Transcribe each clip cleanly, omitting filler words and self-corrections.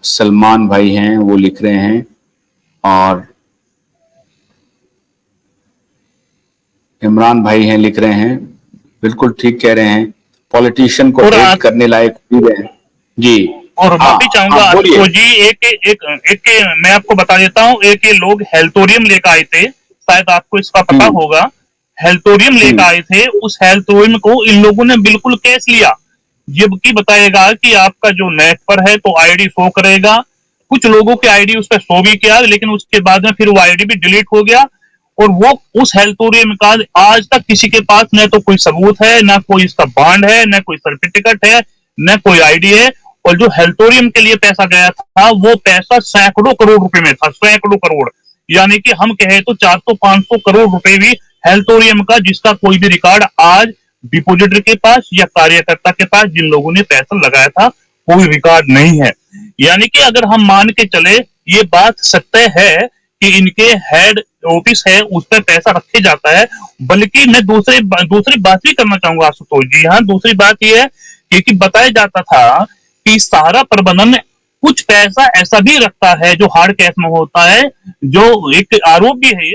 सलमान भाई हैं वो लिख रहे हैं, और इमरान भाई हैं लिख रहे हैं। बिल्कुल ठीक कह रहे हैं, पॉलिटिशियन को हेट करने लायक भी है जी। और माफी चाहूंगा आशुतोष जी, एक मैं आपको बता देता हूँ, एक ये लोग हेल्थोरियम लेकर आए थे, शायद आपको इसका पता होगा। हेल्थोरियम लेकर आए थे, उस हेल्थोरियम को इन लोगों ने बिल्कुल कैश लिया, जबकि बताएगा कि आपका जो नेट पर है तो आईडी शो करेगा। कुछ लोगों के आईडी उस पर शो भी किया, लेकिन उसके बाद में फिर वो आईडी भी डिलीट हो गया। और वो उस हेल्थोरियम का आज तक किसी के पास न तो कोई सबूत है, न कोई इसका बॉन्ड है, न कोई सर्टिफिकेट है, न कोई आईडी है। और जो हेल्थोरियम के लिए पैसा गया था, वो पैसा सैकड़ों करोड़ रुपए में था, सैकड़ों करोड़। यानी कि हम कहे तो 400-500 करोड़ रुपए भी हेल्थोरियम का, जिसका कोई भी रिकॉर्ड आज डिपोजिटर के पास या कार्यकर्ता के पास, जिन लोगों ने पैसा लगाया था, कोई रिकॉर्ड नहीं है। यानी कि अगर हम मान के चले ये बात सत्य है कि इनके हेड ऑफिस है उस पर पैसा रखे जाता है। बल्कि मैं दूसरी बात भी करना चाहूंगा आशुतोष जी, यहाँ दूसरी बात यह है कि बताया जाता था कि सहारा प्रबंधन कुछ पैसा ऐसा भी रखता है जो हार्ड कैश में होता है। जो एक आरोप भी है,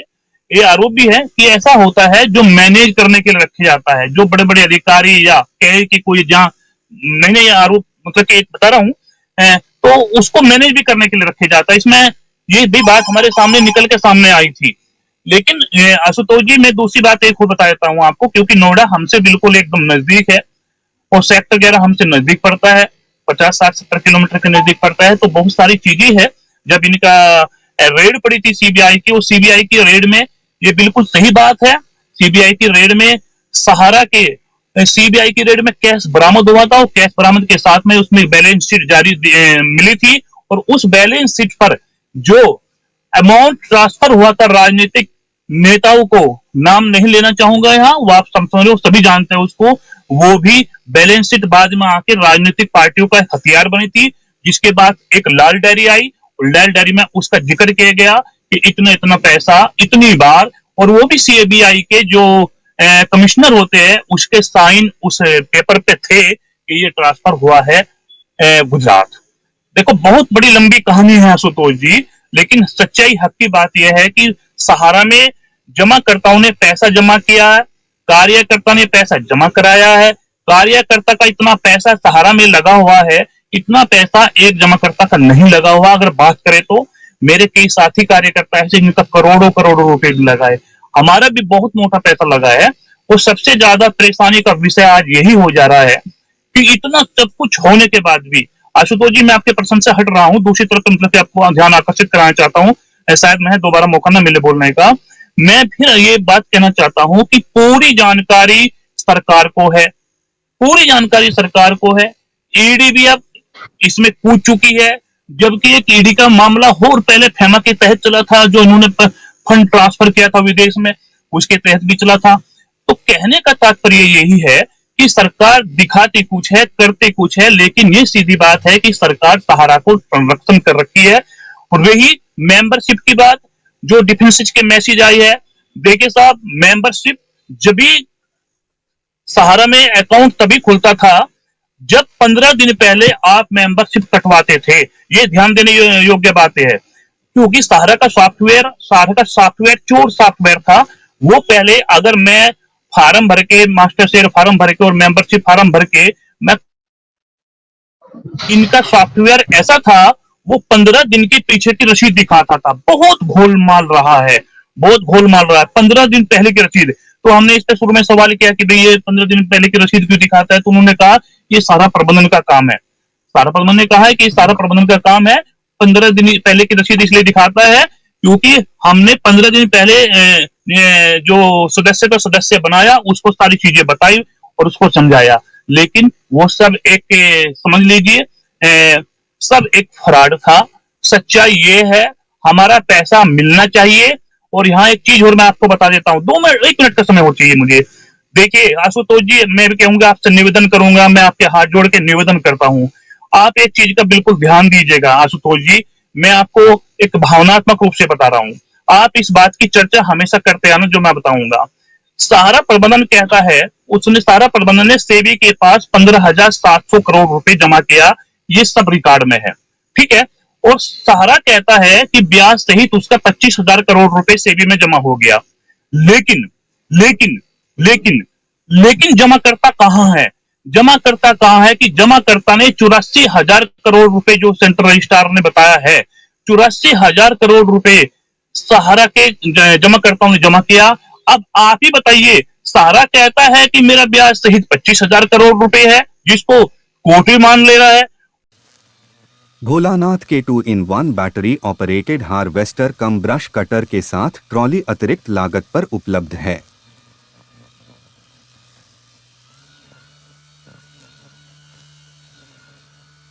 ये आरोप भी है कि ऐसा होता है जो मैनेज करने के लिए रखे जाता है, जो बड़े बड़े अधिकारी या कहे कि कोई जहाँ, मैंने ये आरोप मतलब कि एक बता रहा हूँ, तो उसको मैनेज भी करने के लिए रखे जाता है। इसमें ये भी बात हमारे सामने निकल के सामने आई थी। लेकिन आशुतोष जी, मैं दूसरी बात एक और बता देता हूँ आपको, क्योंकि नोएडा हमसे बिल्कुल एकदम नजदीक है और सेक्टर 11 हमसे नजदीक पड़ता है, 50-60-70 किलोमीटर के नजदीक पड़ता है। तो बहुत सारी चीजें है। जब इनका रेड पड़ी थी सीबीआई की, और सीबीआई की रेड में ये बिल्कुल सही बात है, सीबीआई की रेड में सहारा के सीबीआई की रेड में कैश बरामद हुआ था, और कैश बरामद के साथ में उसमें बैलेंस शीट जारी मिली थी। और उस बैलेंस शीट पर जो अमाउंट ट्रांसफर हुआ था राजनीतिक नेताओं को, नाम नहीं लेना चाहूंगा यहाँ, वो आप समझ रहे हो, सभी जानते हैं उसको, वो भी बैलेंस शीट बाद में आके राजनीतिक पार्टियों का हथियार बनी थी। जिसके बाद एक लाल डायरी आई, और लाल डायरी में उसका जिक्र किया गया कि इतना इतना पैसा इतनी बार, और वो भी सीबीआई के जो कमिश्नर होते हैं उसके साइन उस पेपर पे थे कि ये ट्रांसफर हुआ है गुजरात। देखो, बहुत बड़ी लंबी कहानी है आशुतोष जी, लेकिन सच्चाई हक की बात यह है कि सहारा में जमाकर्ताओं ने पैसा जमा किया है, कार्यकर्ता ने पैसा जमा कराया है। कार्यकर्ता का इतना पैसा सहारा में लगा हुआ है, इतना पैसा एक जमाकर्ता का नहीं लगा हुआ। अगर बात करें तो मेरे कई साथी कार्यकर्ता ऐसे जिनका करोड़ों करोड़ों रुपए लगा है, हमारा भी बहुत मोटा पैसा लगा है। और सबसे ज्यादा परेशानी का विषय आज यही हो जा रहा है कि इतना सब कुछ होने के बाद भी, आशुतोष जी मैं आपके प्रश्न से हट रहा हूँ, दूसरी तरफ मतलब आपको ध्यान आकर्षित कराना चाहता हूँ, शायद मैं दोबारा मौका ना मिले बोलने का। मैं फिर ये बात कहना चाहता हूँ कि पूरी जानकारी सरकार को है, पूरी जानकारी सरकार को है। ईडी भी अब इसमें कूद चुकी है, जबकि एक ईडी का मामला और पहले फेमा के तहत चला था, जो इन्होंने फंड ट्रांसफर किया था विदेश में, उसके तहत भी चला था। तो कहने का तात्पर्य यही है कि सरकार दिखाती कुछ है, करते कुछ है, लेकिन ये सीधी बात है कि सरकार सहारा को संरक्षण कर रखी है। और रही मेंबरशिप की बात, जो डिफेंस के मैसेज आई है, देखिए साहब, मेंबरशिप जब भी सहारा में अकाउंट तभी खुलता था जब 15 दिन पहले आप मेंबरशिप कटवाते थे। ये ध्यान देने योग्य बातें है, क्योंकि सहारा का सॉफ्टवेयर चोर सॉफ्टवेयर था। वो पहले अगर मैं फार्म भर के, मास्टर शेयर फार्म भर के और मेंबरशिप फार्म भर के, मैं इनका सॉफ्टवेयर ऐसा था, वो 15 दिन के पीछे की रसीद दिखाता था। बहुत घोलमाल रहा है, बहुत घोलमाल रहा है, 15 दिन पहले की रसीद। तो हमने इस पे शुरू में सवाल किया कि भाई ये 15 दिन पहले की रसीद क्यों दिखाता है, तो उन्होंने कहा ये सारा प्रबंधन का काम है। सारा प्रबंधन ने कहा है कि सारा प्रबंधन का काम है, 15 दिन पहले की रसीद इसलिए दिखाता है क्योंकि हमने 15 दिन पहले जो सदस्य बनाया उसको सारी चीजें बताई और उसको समझाया। लेकिन वो सब एक समझ लीजिए सब एक फ्रॉड था। सच्चाई ये है, हमारा पैसा मिलना चाहिए। और यहाँ एक चीज और मैं आपको बता देता हूँ, 1 मिनट का समय हो चाहिए मुझे। देखिए आशुतोष जी, मैं भी कहूंगा, आपसे निवेदन करूंगा, मैं आपके हाथ जोड़ के निवेदन करता हूँ, आप एक चीज का बिल्कुल ध्यान दीजिएगा आशुतोष जी। मैं आपको एक भावनात्मक रूप से बता रहा हूँ, आप इस बात की चर्चा हमेशा करते आना जो मैं बताऊंगा। सहारा प्रबंधन कहता है, उसने सहारा प्रबंधन ने सेबी के पास 15,700 करोड़ रुपए जमा किया, ये सब रिकॉर्ड में है, ठीक है। और सहारा कहता है कि ब्याज सहित उसका 25,000 करोड़ रुपए सेबी में जमा हो गया। लेकिन लेकिन लेकिन लेकिन जमाकर्ता कहां है? जमाकर्ता कहां है कि जमाकर्ता ने 84,000 करोड़ रुपए जो सेंट्रल रजिस्ट्रार ने बताया है, 84,000 करोड़ रुपए सहारा के जमाकर्ताओं ने जमा किया। अब आप ही बताइए, सहारा कहता है कि मेरा ब्याज सहित 25,000 करोड़ रुपए है, जिसको कोर्ट भी मान ले रहा है। भोलानाथ के 2-in-1 बैटरी ऑपरेटेड हार्वेस्टर कम ब्रश कटर के साथ ट्रॉली अतिरिक्त लागत पर उपलब्ध है।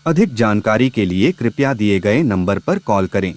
अधिक जानकारी के लिए कृपया दिए गए नंबर पर कॉल करें।